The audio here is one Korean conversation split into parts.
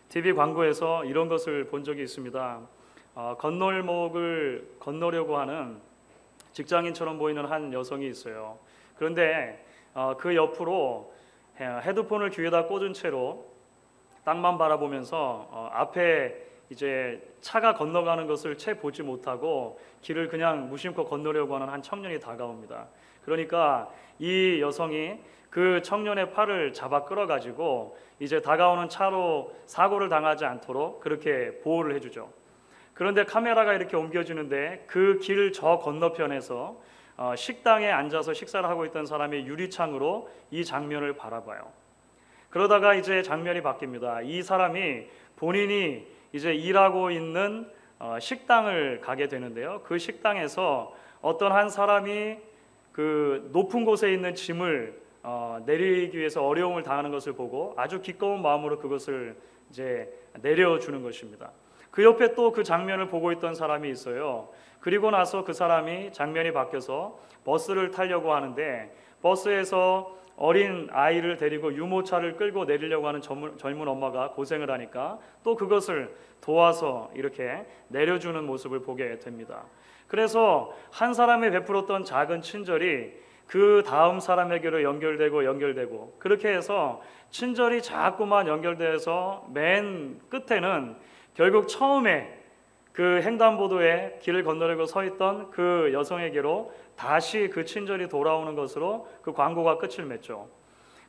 TV 광고에서 이런 것을 본 적이 있습니다. 건널목을 건너려고 하는 직장인처럼 보이는 한 여성이 있어요. 그런데 그 옆으로 헤드폰을 귀에다 꽂은 채로 땅만 바라보면서 앞에 이제 차가 건너가는 것을 채 보지 못하고 길을 그냥 무심코 건너려고 하는 한 청년이 다가옵니다. 그러니까 이 여성이 그 청년의 팔을 잡아 끌어가지고 이제 다가오는 차로 사고를 당하지 않도록 그렇게 보호를 해주죠. 그런데 카메라가 이렇게 옮겨지는데 그 길 저 건너편에서 식당에 앉아서 식사를 하고 있던 사람이 유리창으로 이 장면을 바라봐요. 그러다가 이제 장면이 바뀝니다. 이 사람이 본인이 이제 일하고 있는 식당을 가게 되는데요. 그 식당에서 어떤 한 사람이 그 높은 곳에 있는 짐을 내리기 위해서 어려움을 당하는 것을 보고 아주 기꺼운 마음으로 그것을 이제 내려주는 것입니다. 그 옆에 또 그 장면을 보고 있던 사람이 있어요. 그리고 나서 그 사람이 장면이 바뀌어서 버스를 타려고 하는데 버스에서 어린 아이를 데리고 유모차를 끌고 내리려고 하는 젊은 엄마가 고생을 하니까 또 그것을 도와서 이렇게 내려주는 모습을 보게 됩니다. 그래서 한 사람이 베풀었던 작은 친절이 그 다음 사람에게로 연결되고 그렇게 해서 친절이 자꾸만 연결돼서 맨 끝에는 결국 처음에 그 횡단보도에 길을 건너려고 서 있던 그 여성에게로 다시 그 친절이 돌아오는 것으로 그 광고가 끝을 맺죠.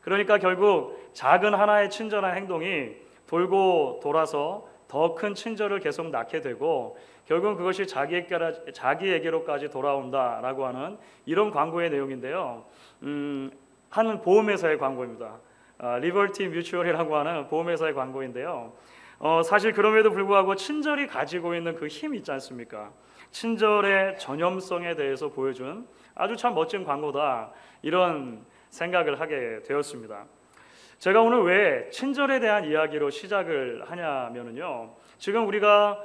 그러니까 결국 작은 하나의 친절한 행동이 돌고 돌아서 더 큰 친절을 계속 낳게 되고 결국은 그것이 자기에게로까지 돌아온다라고 하는 이런 광고의 내용인데요. 한 보험회사의 광고입니다. 리버티 뮤추얼이라고 하는 보험회사의 광고인데요. 사실 그럼에도 불구하고 친절이 가지고 있는 그 힘 있지 않습니까? 친절의 전염성에 대해서 보여준 아주 참 멋진 광고다, 이런 생각을 하게 되었습니다. 제가 오늘 왜 친절에 대한 이야기로 시작을 하냐면요, 지금 우리가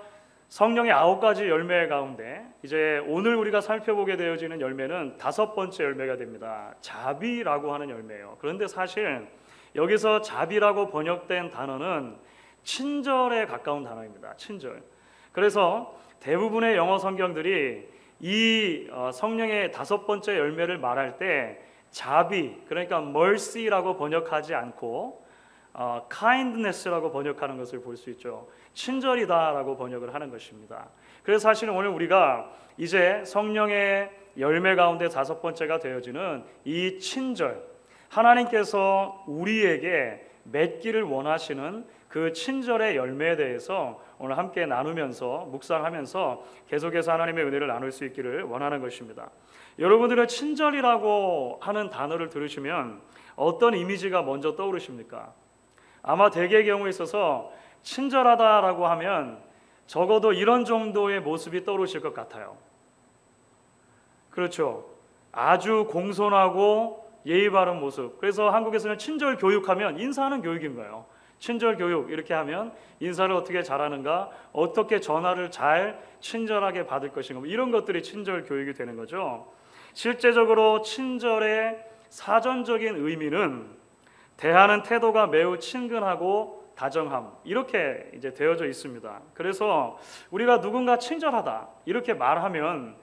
성령의 9가지 열매 가운데 이제 오늘 우리가 살펴보게 되어지는 열매는 5번째 열매가 됩니다. 자비라고 하는 열매예요. 그런데 사실 여기서 자비라고 번역된 단어는 친절에 가까운 단어입니다. 친절. 그래서 대부분의 영어 성경들이 이 성령의 5번째 열매를 말할 때 자비, 그러니까 mercy라고 번역하지 않고 kindness라고 번역하는 것을 볼 수 있죠. 친절이다라고 번역을 하는 것입니다. 그래서 사실은 오늘 우리가 이제 성령의 열매 가운데 5번째가 되어지는 이 친절, 하나님께서 우리에게 맺기를 원하시는 그 친절의 열매에 대해서 오늘 함께 나누면서 묵상하면서 계속해서 하나님의 은혜를 나눌 수 있기를 원하는 것입니다. 여러분들은 친절이라고 하는 단어를 들으시면 어떤 이미지가 먼저 떠오르십니까? 아마 대개의 경우에 있어서 친절하다라고 하면 적어도 이런 정도의 모습이 떠오르실 것 같아요. 그렇죠. 아주 공손하고 예의 바른 모습. 그래서 한국에서는 친절 교육하면 인사하는 교육인 거예요. 친절 교육 이렇게 하면 인사를 어떻게 잘하는가, 어떻게 전화를 잘 친절하게 받을 것인가, 이런 것들이 친절 교육이 되는 거죠. 실제적으로 친절의 사전적인 의미는 대하는 태도가 매우 친근하고 다정함, 이렇게 이제 되어져 있습니다. 그래서 우리가 누군가 친절하다 이렇게 말하면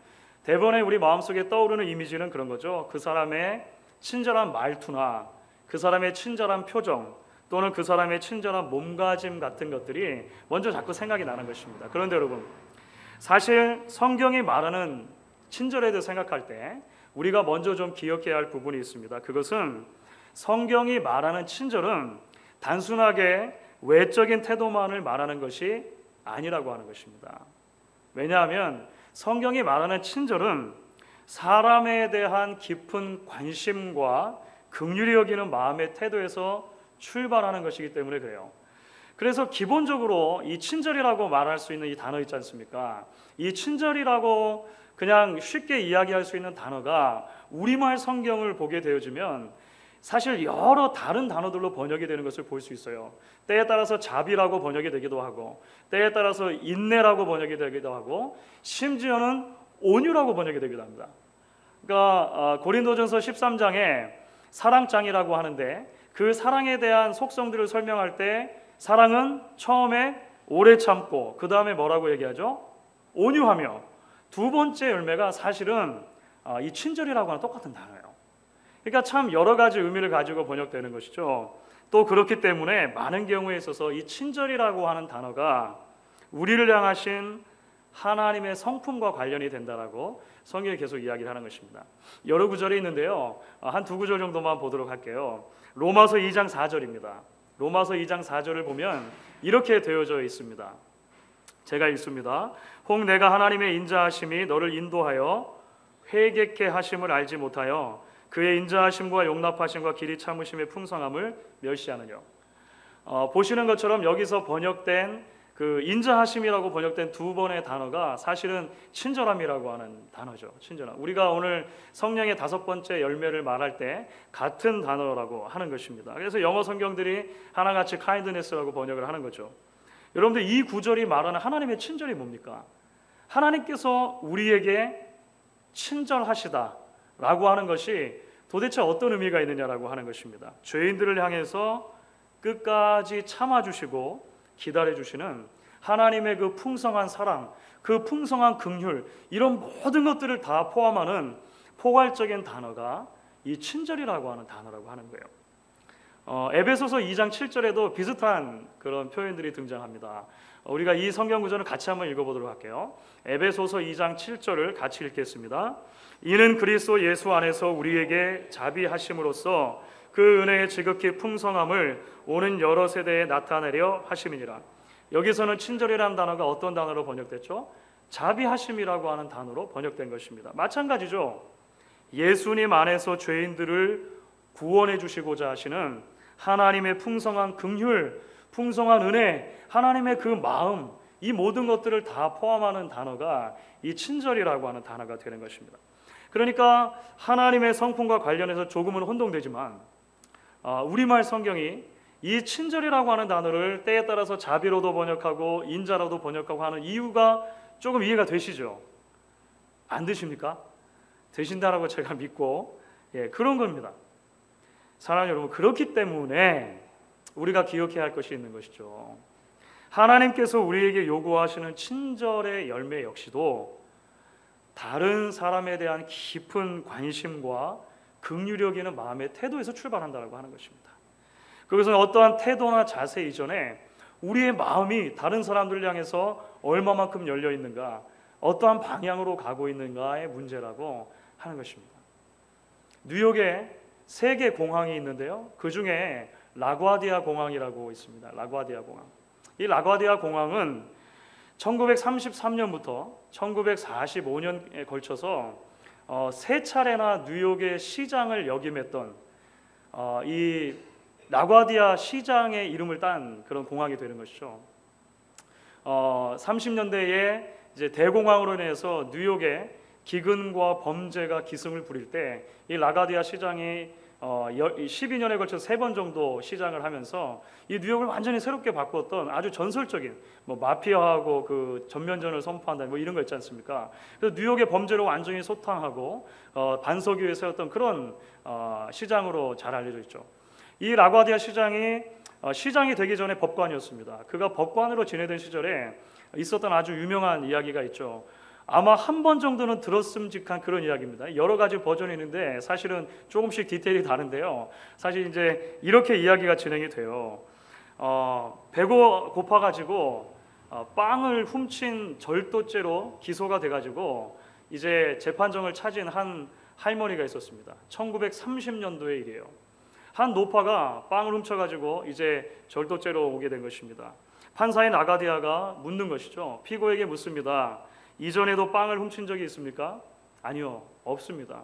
대번에 우리 마음속에 떠오르는 이미지는 그런 거죠. 그 사람의 친절한 말투나 그 사람의 친절한 표정, 또는 그 사람의 친절한 몸가짐 같은 것들이 먼저 자꾸 생각이 나는 것입니다. 그런데 여러분, 사실 성경이 말하는 친절에 대해 생각할 때 우리가 먼저 좀 기억해야 할 부분이 있습니다. 그것은 성경이 말하는 친절은 단순하게 외적인 태도만을 말하는 것이 아니라고 하는 것입니다. 왜냐하면 성경이 말하는 친절은 사람에 대한 깊은 관심과 긍휼히 여기는 마음의 태도에서 출발하는 것이기 때문에 그래요. 그래서 기본적으로 이 친절이라고 말할 수 있는 이 단어 있지 않습니까? 이 친절이라고 그냥 쉽게 이야기할 수 있는 단어가 우리말 성경을 보게 되어지면 사실 여러 다른 단어들로 번역이 되는 것을 볼 수 있어요. 때에 따라서 자비라고 번역이 되기도 하고, 때에 따라서 인내라고 번역이 되기도 하고, 심지어는 온유라고 번역이 되기도 합니다. 그러니까 고린도전서 13장에 사랑장이라고 하는데 그 사랑에 대한 속성들을 설명할 때 사랑은 처음에 오래 참고 그 다음에 뭐라고 얘기하죠? 온유하며. 두 번째 열매가 사실은 이 친절이라고 하는 똑같은 단어예요. 그러니까 참 여러 가지 의미를 가지고 번역되는 것이죠. 또 그렇기 때문에 많은 경우에 있어서 이 친절이라고 하는 단어가 우리를 향하신 하나님의 성품과 관련이 된다라고 성경이 계속 이야기를 하는 것입니다. 여러 구절이 있는데요. 한 두 구절 정도만 보도록 할게요. 로마서 2장 4절입니다. 로마서 2장 4절을 보면 이렇게 되어져 있습니다. 제가 읽습니다. 혹 내가 하나님의 인자하심이 너를 인도하여 회개케 하심을 알지 못하여 그의 인자하심과 용납하심과 길이 참으심의 풍성함을 멸시하느냐. 보시는 것처럼 여기서 번역된 그 인자하심이라고 번역된 두 번의 단어가 사실은 친절함이라고 하는 단어죠. 친절함. 우리가 오늘 성령의 다섯 번째 열매를 말할 때 같은 단어라고 하는 것입니다. 그래서 영어 성경들이 하나같이 kindness라고 번역을 하는 거죠. 여러분들 이 구절이 말하는 하나님의 친절이 뭡니까? 하나님께서 우리에게 친절하시다라고 하는 것이 도대체 어떤 의미가 있느냐라고 하는 것입니다. 죄인들을 향해서 끝까지 참아주시고 기다려주시는 하나님의 그 풍성한 사랑, 그 풍성한 긍휼, 이런 모든 것들을 다 포함하는 포괄적인 단어가 이 친절이라고 하는 단어라고 하는 거예요. 에베소서 2장 7절에도 비슷한 그런 표현들이 등장합니다. 우리가 이 성경 구절을 같이 한번 읽어보도록 할게요. 에베소서 2장 7절을 같이 읽겠습니다. 이는 그리스도 예수 안에서 우리에게 자비하심으로써 그 은혜의 지극히 풍성함을 오는 여러 세대에 나타내려 하심이니라. 여기서는 친절이라는 단어가 어떤 단어로 번역됐죠? 자비하심이라고 하는 단어로 번역된 것입니다. 마찬가지죠. 예수님 안에서 죄인들을 구원해 주시고자 하시는 하나님의 풍성한 긍휼, 풍성한 은혜, 하나님의 그 마음, 이 모든 것들을 다 포함하는 단어가 이 친절이라고 하는 단어가 되는 것입니다. 그러니까 하나님의 성품과 관련해서 조금은 혼동되지만 우리말 성경이 이 친절이라고 하는 단어를 때에 따라서 자비로도 번역하고 인자로도 번역하고 하는 이유가 조금 이해가 되시죠? 안 되십니까? 되신다라고 제가 믿고 그런 겁니다. 사랑하는 여러분, 그렇기 때문에 우리가 기억해야 할 것이 있는 것이죠. 하나님께서 우리에게 요구하시는 친절의 열매 역시도 다른 사람에 대한 깊은 관심과 긍휼히 여기는 마음의 태도에서 출발한다고 하는 것입니다. 그것은 어떠한 태도나 자세 이전에 우리의 마음이 다른 사람들을 향해서 얼마만큼 열려 있는가, 어떠한 방향으로 가고 있는가의 문제라고 하는 것입니다. 뉴욕에 세 개 공항이 있는데요. 그 중에 라과디아 공항이라고 있습니다. 라과디아 공항. 이 라과디아 공항은 1933년부터 1945년에 걸쳐서 세 차례나 뉴욕의 시장을 역임했던 이 라과디아 시장의 이름을 딴 그런 공항이 되는 것이죠. 30년대에 이제 대공황으로 인해서 뉴욕에 기근과 범죄가 기승을 부릴 때 이 라과디아 시장이 12년에 걸쳐서 3번 정도 시장을 하면서 이 뉴욕을 완전히 새롭게 바꾸었던 아주 전설적인 마피아하고 그 전면전을 선포한다 이런 거 있지 않습니까? 그래서 뉴욕의 범죄로 완전히 소탕하고 반석 위에 세웠던 그런 시장으로 잘 알려져 있죠. 이 라과디아 시장이 되기 전에 법관이었습니다. 그가 법관으로 지내던 시절에 있었던 아주 유명한 이야기가 있죠. 아마 한 번 정도는 들었음직한 그런 이야기입니다. 여러 가지 버전이 있는데 사실은 조금씩 디테일이 다른데요. 사실 이제 이렇게 이야기가 진행이 돼요. 배가 고파가지고 빵을 훔친 절도죄로 기소가 돼가지고 이제 재판정을 차진 한 할머니가 있었습니다. 1930년도의 일이에요. 한 노파가 빵을 훔쳐가지고 이제 절도죄로 오게 된 것입니다. 판사인 라과디아가 묻는 것이죠. 피고에게 묻습니다. 이전에도 빵을 훔친 적이 있습니까? 아니요, 없습니다.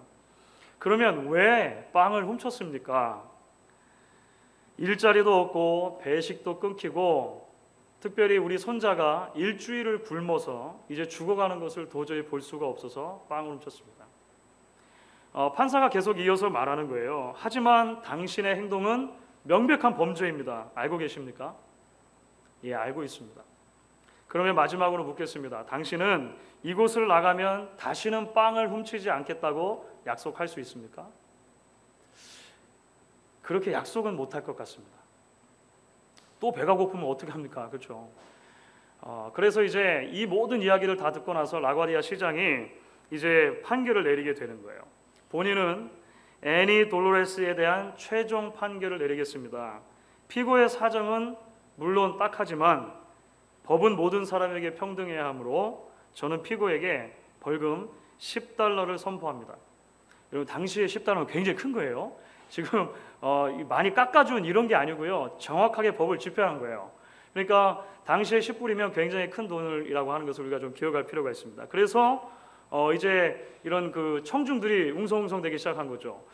그러면 왜 빵을 훔쳤습니까? 일자리도 없고 배식도 끊기고 특별히 우리 손자가 일주일을 굶어서 이제 죽어가는 것을 도저히 볼 수가 없어서 빵을 훔쳤습니다. 판사가 계속 이어서 말하는 거예요. 하지만 당신의 행동은 명백한 범죄입니다. 알고 계십니까? 예, 알고 있습니다. 그러면 마지막으로 묻겠습니다. 당신은 이곳을 나가면 다시는 빵을 훔치지 않겠다고 약속할 수 있습니까? 그렇게 약속은 못할 것 같습니다. 또 배가 고프면 어떻게 합니까? 그렇죠? 그래서 이제 이 모든 이야기를 다 듣고 나서 라과디아 시장이 이제 판결을 내리게 되는 거예요. 본인은 애니 돌로레스에 대한 최종 판결을 내리겠습니다. 피고의 사정은 물론 딱하지만 법은 모든 사람에게 평등해야 하므로 저는 피고에게 벌금 $10를 선포합니다. 여러분, 당시에 $10는 굉장히 큰 거예요. 지금 많이 깎아준 이런 게 아니고요, 정확하게 법을 집행한 거예요. 그러니까 당시에 10불이면 굉장히 큰 돈이라고 하는 것을 우리가 좀 기억할 필요가 있습니다. 그래서 이제 이런 그 청중들이 웅성웅성 되기 시작한 거죠.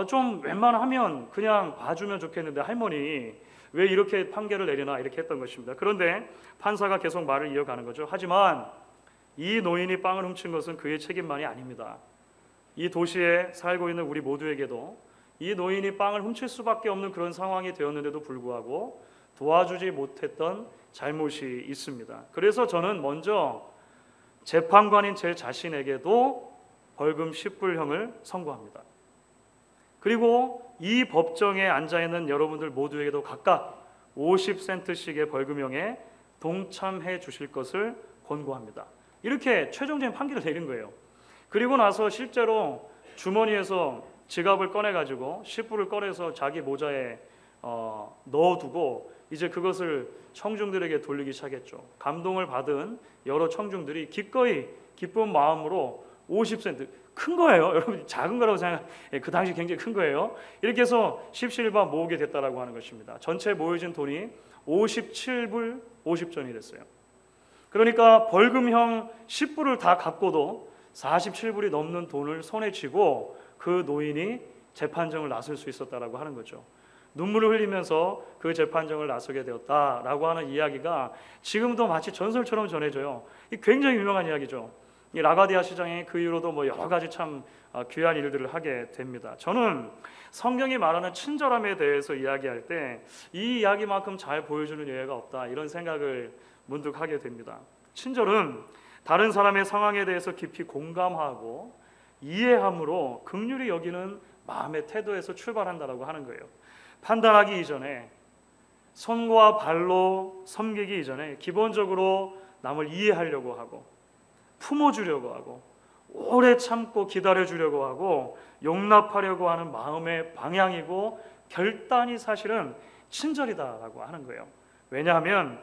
좀 웬만하면 그냥 봐주면 좋겠는데 할머니 왜 이렇게 판결을 내리나, 이렇게 했던 것입니다. 그런데 판사가 계속 말을 이어가는 거죠. 하지만 이 노인이 빵을 훔친 것은 그의 책임만이 아닙니다. 이 도시에 살고 있는 우리 모두에게도 이 노인이 빵을 훔칠 수밖에 없는 그런 상황이 되었는데도 불구하고 도와주지 못했던 잘못이 있습니다. 그래서 저는 먼저 재판관인 제 자신에게도 벌금 10불형을 선고합니다. 그리고 이 법정에 앉아있는 여러분들 모두에게도 각각 50센트씩의 벌금형에 동참해 주실 것을 권고합니다. 이렇게 최종적인 판결을 내린 거예요. 그리고 나서 실제로 주머니에서 지갑을 꺼내가지고 10불을 꺼내서 자기 모자에 넣어두고 이제 그것을 청중들에게 돌리기 시작했죠. 감동을 받은 여러 청중들이 기꺼이 기쁜 마음으로 50센트, 큰 거예요. 여러분, 작은 거라고 생각, 그 당시 굉장히 큰 거예요. 이렇게 해서 10실바 모으게 됐다라고 하는 것입니다. 전체 모여진 돈이 57불 50전이 됐어요. 그러니까 벌금형 10불을 다 갚고도 47불이 넘는 돈을 손에 쥐고 그 노인이 재판정을 나설 수 있었다라고 하는 거죠. 눈물을 흘리면서 그 재판정을 나서게 되었다라고 하는 이야기가 지금도 마치 전설처럼 전해져요. 이 굉장히 유명한 이야기죠. 이 라과디아 시장이 그 이후로도 뭐 여러 가지 참 귀한 일들을 하게 됩니다. 저는 성경이 말하는 친절함에 대해서 이야기할 때 이 이야기만큼 잘 보여주는 예가 없다, 이런 생각을 문득 하게 됩니다. 친절은 다른 사람의 상황에 대해서 깊이 공감하고 이해함으로 긍휼히 여기는 마음의 태도에서 출발한다라고 하는 거예요. 판단하기 이전에, 손과 발로 섬기기 이전에 기본적으로 남을 이해하려고 하고 품어주려고 하고 오래 참고 기다려주려고 하고 용납하려고 하는 마음의 방향이고 결단이 사실은 친절이다라고 하는 거예요. 왜냐하면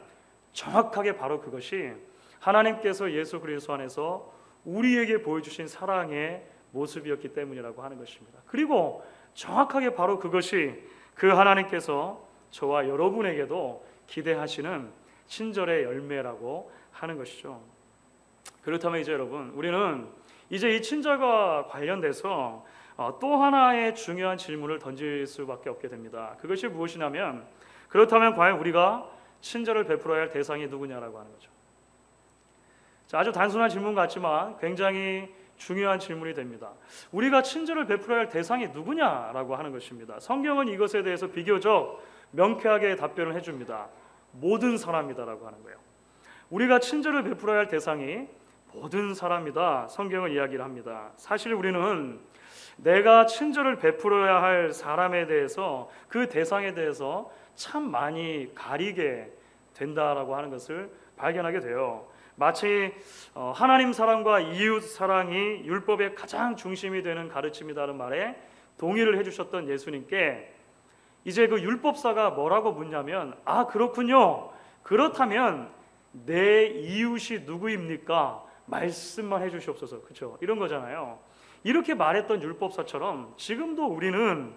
정확하게 바로 그것이 하나님께서 예수 그리스도 안에서 우리에게 보여주신 사랑의 모습이었기 때문이라고 하는 것입니다. 그리고 정확하게 바로 그것이 그 하나님께서 저와 여러분에게도 기대하시는 친절의 열매라고 하는 것이죠. 그렇다면 이제 여러분, 우리는 이제 이 친절과 관련돼서 또 하나의 중요한 질문을 던질 수밖에 없게 됩니다. 그것이 무엇이냐면, 그렇다면 과연 우리가 친절을 베풀어야 할 대상이 누구냐라고 하는 거죠. 자, 아주 단순한 질문 같지만 굉장히 중요한 질문이 됩니다. 우리가 친절을 베풀어야 할 대상이 누구냐라고 하는 것입니다. 성경은 이것에 대해서 비교적 명쾌하게 답변을 해줍니다. 모든 사람이다라고 하는 거예요. 우리가 친절을 베풀어야 할 대상이 모든 사람이다, 성경은 이야기를 합니다. 사실 우리는 내가 친절을 베풀어야 할 사람에 대해서, 그 대상에 대해서 참 많이 가리게 된다라고 하는 것을 발견하게 돼요. 마치 하나님 사랑과 이웃 사랑이 율법의 가장 중심이 되는 가르침이라는 말에 동의를 해주셨던 예수님께 이제 그 율법사가 뭐라고 묻냐면, 아, 그렇군요, 그렇다면 내 이웃이 누구입니까? 말씀만 해주시옵소서. 그렇죠? 이런 거잖아요. 이렇게 말했던 율법사처럼 지금도 우리는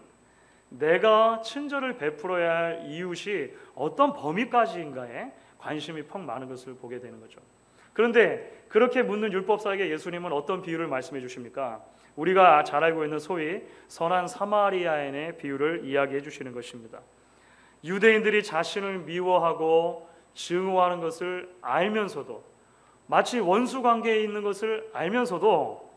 내가 친절을 베풀어야 할 이웃이 어떤 범위까지인가에 관심이 퍽 많은 것을 보게 되는 거죠. 그런데 그렇게 묻는 율법사에게 예수님은 어떤 비유를 말씀해 주십니까? 우리가 잘 알고 있는 소위 선한 사마리아인의 비유를 이야기해 주시는 것입니다. 유대인들이 자신을 미워하고 증오하는 것을 알면서도, 마치 원수 관계에 있는 것을 알면서도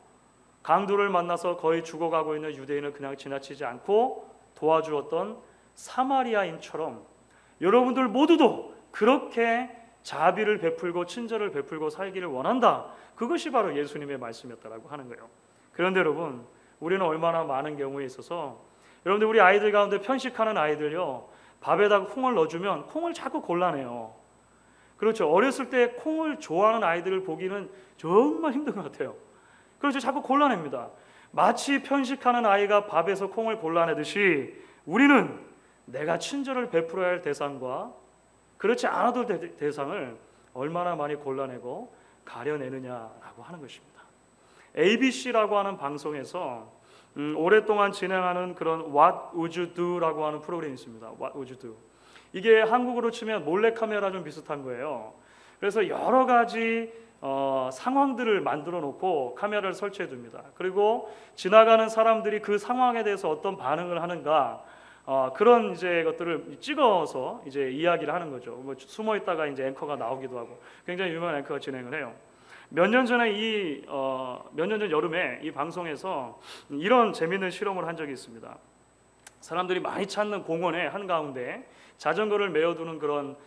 강도를 만나서 거의 죽어가고 있는 유대인을 그냥 지나치지 않고 도와주었던 사마리아인처럼 여러분들 모두도 그렇게 자비를 베풀고 친절을 베풀고 살기를 원한다. 그것이 바로 예수님의 말씀이었다라고 하는 거예요. 그런데 여러분, 우리는 얼마나 많은 경우에 있어서, 여러분들 우리 아이들 가운데 편식하는 아이들요, 밥에다가 콩을 넣어주면 콩을 자꾸 골라내요. 그렇죠. 어렸을 때 콩을 좋아하는 아이들을 보기는 정말 힘든 것 같아요. 그렇죠. 자꾸 골라냅니다. 마치 편식하는 아이가 밥에서 콩을 골라내듯이 우리는 내가 친절을 베풀어야 할 대상과 그렇지 않아도 될 대상을 얼마나 많이 골라내고 가려내느냐라고 하는 것입니다. ABC라고 하는 방송에서 오랫동안 진행하는 그런 What Would You Do라고 하는 프로그램이 있습니다. What Would You Do? 이게 한국으로 치면 몰래카메라 좀 비슷한 거예요. 그래서 여러 가지 상황들을 만들어 놓고 카메라를 설치해 둡니다. 그리고 지나가는 사람들이 그 상황에 대해서 어떤 반응을 하는가 그런 이제 것들을 찍어서 이제 이야기를 하는 거죠. 뭐 숨어 있다가 이제 앵커가 나오기도 하고 굉장히 유명한 앵커가 진행을 해요. 몇 년 전 여름에 이 방송에서 이런 재미있는 실험을 한 적이 있습니다. 사람들이 많이 찾는 공원의 한가운데 자전거를 메어두는 그런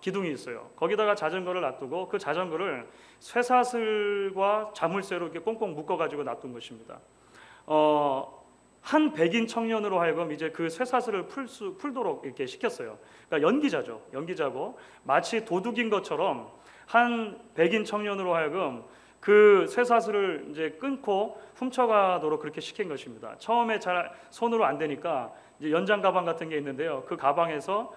기둥이 있어요. 거기다가 자전거를 놔두고 그 자전거를 쇠사슬과 자물쇠로 이렇게 꽁꽁 묶어가지고 놔둔 것입니다. 한 백인 청년으로 하여금 이제 그 쇠사슬을 풀도록 이렇게 시켰어요. 그러니까 연기자죠. 연기자고 마치 도둑인 것처럼 한 백인 청년으로 하여금 그 쇠사슬을 이제 끊고 훔쳐가도록 그렇게 시킨 것입니다. 처음에 잘 손으로 안 되니까 이제 연장 가방 같은 게 있는데요. 그 가방에서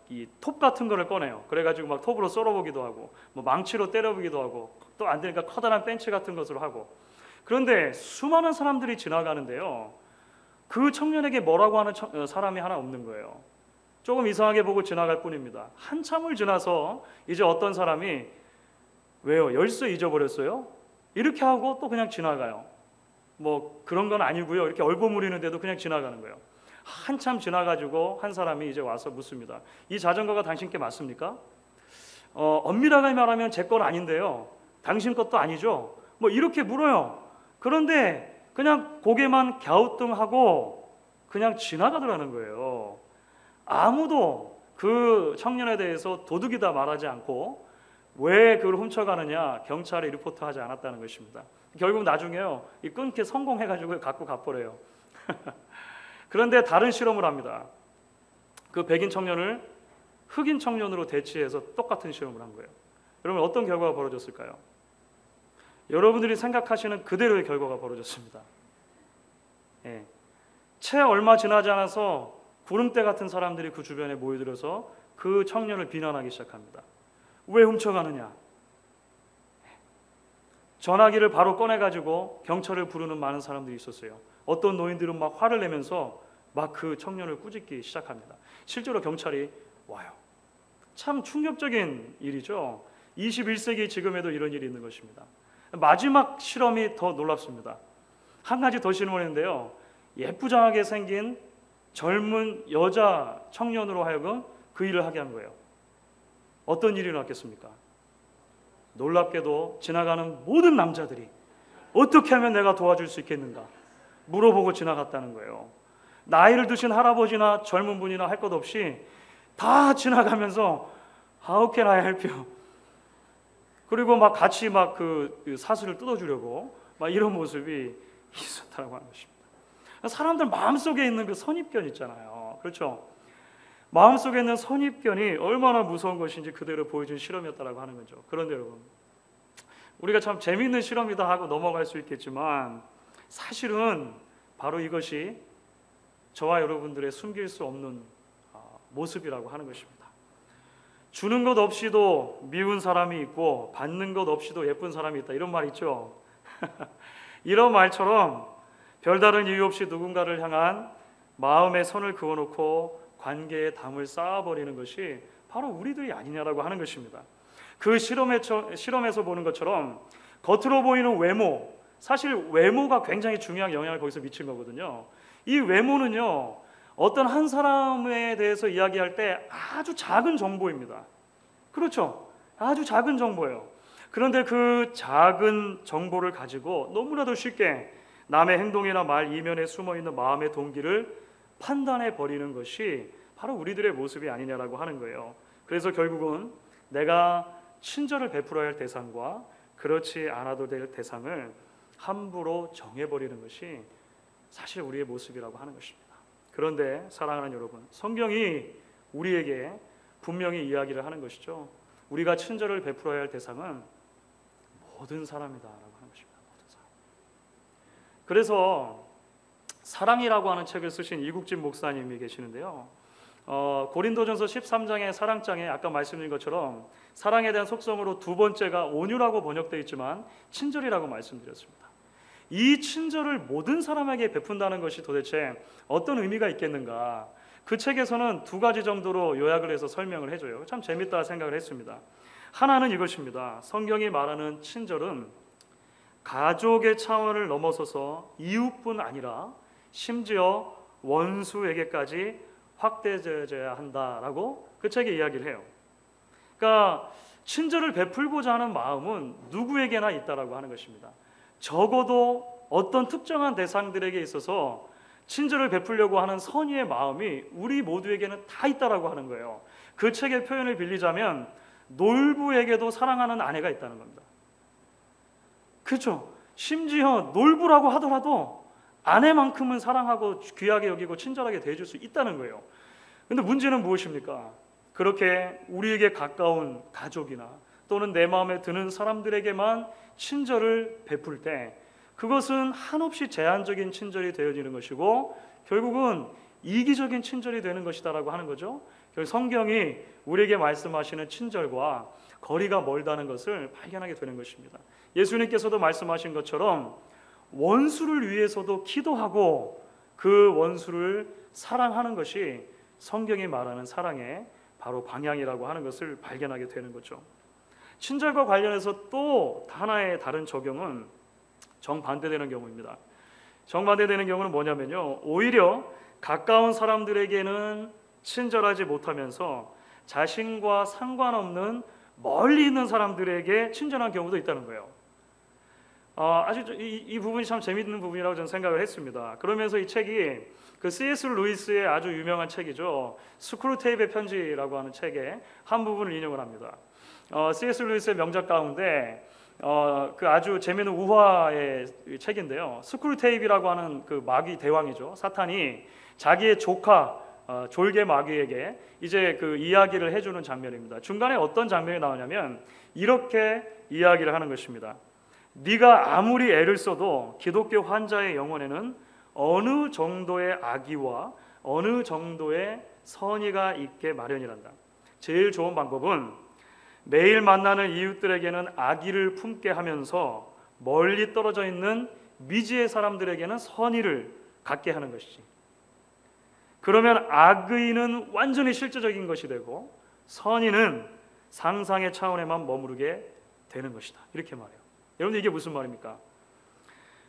이 톱 같은 거를 꺼내요. 그래가지고 막 톱으로 썰어보기도 하고, 뭐 망치로 때려보기도 하고, 또 안 되니까 커다란 벤치 같은 것으로 하고. 그런데 수많은 사람들이 지나가는데요. 그 청년에게 뭐라고 하는 사람이 하나 없는 거예요. 조금 이상하게 보고 지나갈 뿐입니다. 한참을 지나서 이제 어떤 사람이 왜요? 열쇠 잊어버렸어요? 이렇게 하고 또 그냥 지나가요. 뭐 그런 건 아니고요. 이렇게 얼버무리는데도 그냥 지나가는 거예요. 한참 지나가지고 한 사람이 이제 와서 묻습니다. 이 자전거가 당신께 맞습니까? 엄밀하게 말하면 제 건 아닌데요. 당신 것도 아니죠? 뭐 이렇게 물어요. 그런데 그냥 고개만 갸우뚱하고 그냥 지나가더라는 거예요. 아무도 그 청년에 대해서 도둑이다 말하지 않고 왜 그걸 훔쳐가느냐 경찰에 리포트하지 않았다는 것입니다. 결국 나중에요 이 끊기 성공해가지고 갖고 가버려요. 그런데 다른 실험을 합니다. 그 백인 청년을 흑인 청년으로 대치해서 똑같은 실험을 한 거예요. 여러분 어떤 결과가 벌어졌을까요? 여러분들이 생각하시는 그대로의 결과가 벌어졌습니다. 예. 채 얼마 지나지 않아서 구름대 같은 사람들이 그 주변에 모여들어서 그 청년을 비난하기 시작합니다. 왜 훔쳐가느냐? 전화기를 바로 꺼내가지고 경찰을 부르는 많은 사람들이 있었어요. 어떤 노인들은 막 화를 내면서 막 그 청년을 꾸짖기 시작합니다. 실제로 경찰이 와요. 참 충격적인 일이죠. 21세기 지금에도 이런 일이 있는 것입니다. 마지막 실험이 더 놀랍습니다. 한 가지 더 실험했는데요. 예쁘장하게 생긴 젊은 여자 청년으로 하여금 그 일을 하게 한 거예요. 어떤 일이 일어났겠습니까? 놀랍게도 지나가는 모든 남자들이 어떻게 하면 내가 도와줄 수 있겠는가 물어보고 지나갔다는 거예요. 나이를 드신 할아버지나 젊은 분이나 할 것 없이 다 지나가면서 How can I help you? 그리고 막 같이 막 그 사슬을 뜯어주려고 막 이런 모습이 있었다고 하는 것입니다. 사람들 마음속에 있는 그 선입견 있잖아요. 그렇죠? 마음속에 있는 선입견이 얼마나 무서운 것인지 그대로 보여준 실험이었다고 하는 거죠. 그런데 여러분, 우리가 참 재미있는 실험이다 하고 넘어갈 수 있겠지만 사실은 바로 이것이 저와 여러분들의 숨길 수 없는 모습이라고 하는 것입니다. 주는 것 없이도 미운 사람이 있고 받는 것 없이도 예쁜 사람이 있다. 이런 말 있죠. 이런 말처럼 별다른 이유 없이 누군가를 향한 마음의 선을 그어놓고 관계의 담을 쌓아버리는 것이 바로 우리들이 아니냐라고 하는 것입니다. 그 실험에서 보는 것처럼 겉으로 보이는 외모, 사실 외모가 굉장히 중요한 영향을 거기서 미친 거거든요. 이 외모는요, 어떤 한 사람에 대해서 이야기할 때 아주 작은 정보입니다. 그렇죠? 아주 작은 정보예요. 그런데 그 작은 정보를 가지고 너무나도 쉽게 남의 행동이나 말 이면에 숨어있는 마음의 동기를 판단해 버리는 것이 바로 우리들의 모습이 아니냐라고 하는 거예요. 그래서 결국은 내가 친절을 베풀어야 할 대상과 그렇지 않아도 될 대상을 함부로 정해버리는 것이 사실 우리의 모습이라고 하는 것입니다. 그런데 사랑하는 여러분, 성경이 우리에게 분명히 이야기를 하는 것이죠. 우리가 친절을 베풀어야 할 대상은 모든 사람이다라고 하는 것입니다. 모든 사람. 그래서 사랑이라고 하는 책을 쓰신 이국진 목사님이 계시는데요. 고린도전서 13장의 사랑장에 아까 말씀드린 것처럼 사랑에 대한 속성으로 두 번째가 온유라고 번역되어 있지만 친절이라고 말씀드렸습니다. 이 친절을 모든 사람에게 베푼다는 것이 도대체 어떤 의미가 있겠는가? 그 책에서는 두 가지 정도로 요약을 해서 설명을 해줘요. 참 재밌다 생각을 했습니다. 하나는 이것입니다. 성경이 말하는 친절은 가족의 차원을 넘어서서 이웃뿐 아니라 심지어 원수에게까지 확대되어야 한다라고 그 책에 이야기를 해요. 그러니까 친절을 베풀고자 하는 마음은 누구에게나 있다라고 하는 것입니다. 적어도 어떤 특정한 대상들에게 있어서 친절을 베풀려고 하는 선의의 마음이 우리 모두에게는 다 있다라고 하는 거예요. 그 책의 표현을 빌리자면 놀부에게도 사랑하는 아내가 있다는 겁니다. 그렇죠? 심지어 놀부라고 하더라도 아내만큼은 사랑하고 귀하게 여기고 친절하게 대해줄 수 있다는 거예요. 그런데 문제는 무엇입니까? 그렇게 우리에게 가까운 가족이나 또는 내 마음에 드는 사람들에게만 친절을 베풀 때 그것은 한없이 제한적인 친절이 되어지는 것이고 결국은 이기적인 친절이 되는 것이다라고 하는 거죠. 성경이 우리에게 말씀하시는 친절과 거리가 멀다는 것을 발견하게 되는 것입니다. 예수님께서도 말씀하신 것처럼 원수를 위해서도 기도하고 그 원수를 사랑하는 것이 성경이 말하는 사랑의 바로 방향이라고 하는 것을 발견하게 되는 거죠. 친절과 관련해서 또 하나의 다른 적용은 정반대되는 경우입니다. 정반대되는 경우는 뭐냐면요, 오히려 가까운 사람들에게는 친절하지 못하면서 자신과 상관없는 멀리 있는 사람들에게 친절한 경우도 있다는 거예요. 아주 이 부분이 참 재미있는 부분이라고 저는 생각을 했습니다. 그러면서 이 책이 그 C.S. 루이스의 아주 유명한 책이죠. 스크루테이프의 편지라고 하는 책의 한 부분을 인용을 합니다. C.S. 루이스의 명작 가운데 그 아주 재미있는 우화의 책인데요. 스크루테이프라고 하는 그 마귀 대왕이죠. 사탄이 자기의 조카 졸개 마귀에게 이제 그 이야기를 해주는 장면입니다. 중간에 어떤 장면이 나오냐면 이렇게 이야기를 하는 것입니다. 네가 아무리 애를 써도 기독교 환자의 영혼에는 어느 정도의 악의와 어느 정도의 선의가 있게 마련이란다. 제일 좋은 방법은 매일 만나는 이웃들에게는 악의를 품게 하면서 멀리 떨어져 있는 미지의 사람들에게는 선의를 갖게 하는 것이지. 그러면 악의는 완전히 실제적인 것이 되고 선의는 상상의 차원에만 머무르게 되는 것이다. 이렇게 말해요. 여러분, 이게 무슨 말입니까?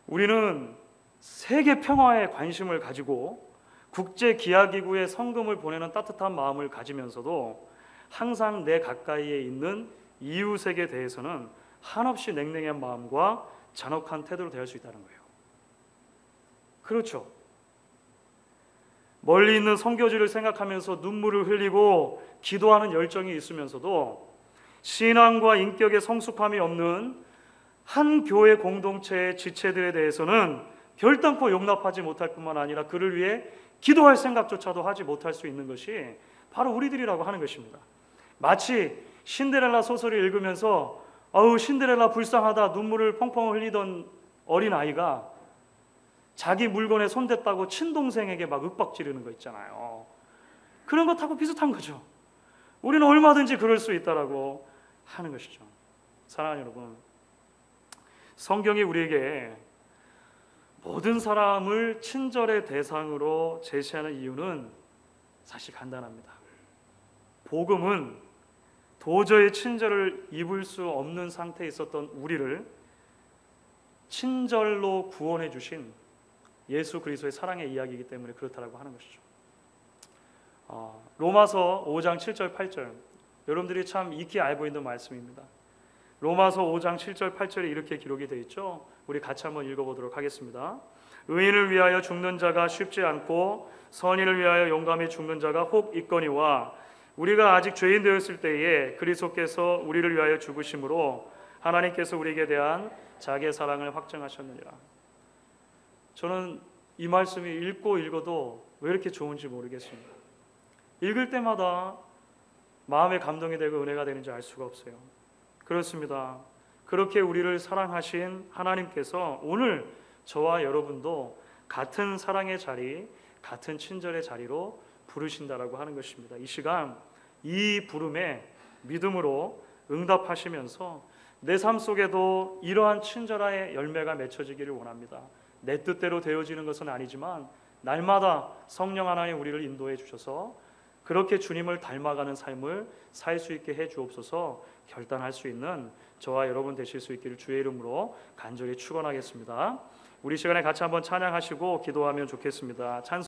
우리는 세계 평화에 관심을 가지고 국제기아기구에 성금을 보내는 따뜻한 마음을 가지면서도 항상 내 가까이에 있는 이웃에게 대해서는 한없이 냉랭한 마음과 잔혹한 태도로 대할 수 있다는 거예요. 그렇죠. 멀리 있는 선교지를 생각하면서 눈물을 흘리고 기도하는 열정이 있으면서도 신앙과 인격의 성숙함이 없는 한 교회 공동체의 지체들에 대해서는 결단코 용납하지 못할 뿐만 아니라 그를 위해 기도할 생각조차도 하지 못할 수 있는 것이 바로 우리들이라고 하는 것입니다. 마치 신데렐라 소설을 읽으면서 아우 신데렐라 불쌍하다 눈물을 펑펑 흘리던 어린아이가 자기 물건에 손댔다고 친동생에게 막 윽박지르는 거 있잖아요. 그런 것하고 비슷한 거죠. 우리는 얼마든지 그럴 수 있다라고 하는 것이죠. 사랑하는 여러분, 성경이 우리에게 모든 사람을 친절의 대상으로 제시하는 이유는 사실 간단합니다. 복음은 도저히 친절을 입을 수 없는 상태에 있었던 우리를 친절로 구원해 주신 예수 그리스도의 사랑의 이야기이기 때문에 그렇다라고 하는 것이죠. 로마서 5장 7절 8절 여러분들이 참 익히 알고 있는 말씀입니다. 로마서 5장 7절 8절에 이렇게 기록이 되어 있죠. 우리 같이 한번 읽어보도록 하겠습니다. 의인을 위하여 죽는 자가 쉽지 않고 선인을 위하여 용감히 죽는 자가 혹 있거니와 우리가 아직 죄인 되었을 때에 그리스도께서 우리를 위하여 죽으심으로 하나님께서 우리에게 대한 자기의 사랑을 확증하셨느니라. 저는 이 말씀이 읽어도 왜 이렇게 좋은지 모르겠습니다. 읽을 때마다 마음의 감동이 되고 은혜가 되는지 알 수가 없어요. 그렇습니다. 그렇게 우리를 사랑하신 하나님께서 오늘 저와 여러분도 같은 사랑의 자리, 같은 친절의 자리로 부르신다라고 하는 것입니다. 이 시간 이 부름에 믿음으로 응답하시면서 내 삶 속에도 이러한 친절의 열매가 맺혀지기를 원합니다. 내 뜻대로 되어지는 것은 아니지만 날마다 성령 하나님 우리를 인도해 주셔서 그렇게 주님을 닮아가는 삶을 살 수 있게 해 주옵소서. 결단할 수 있는 저와 여러분 되실 수 있기를 주의 이름으로 간절히 축원하겠습니다. 우리 시간에 같이 한번 찬양하시고 기도하면 좋겠습니다. 찬송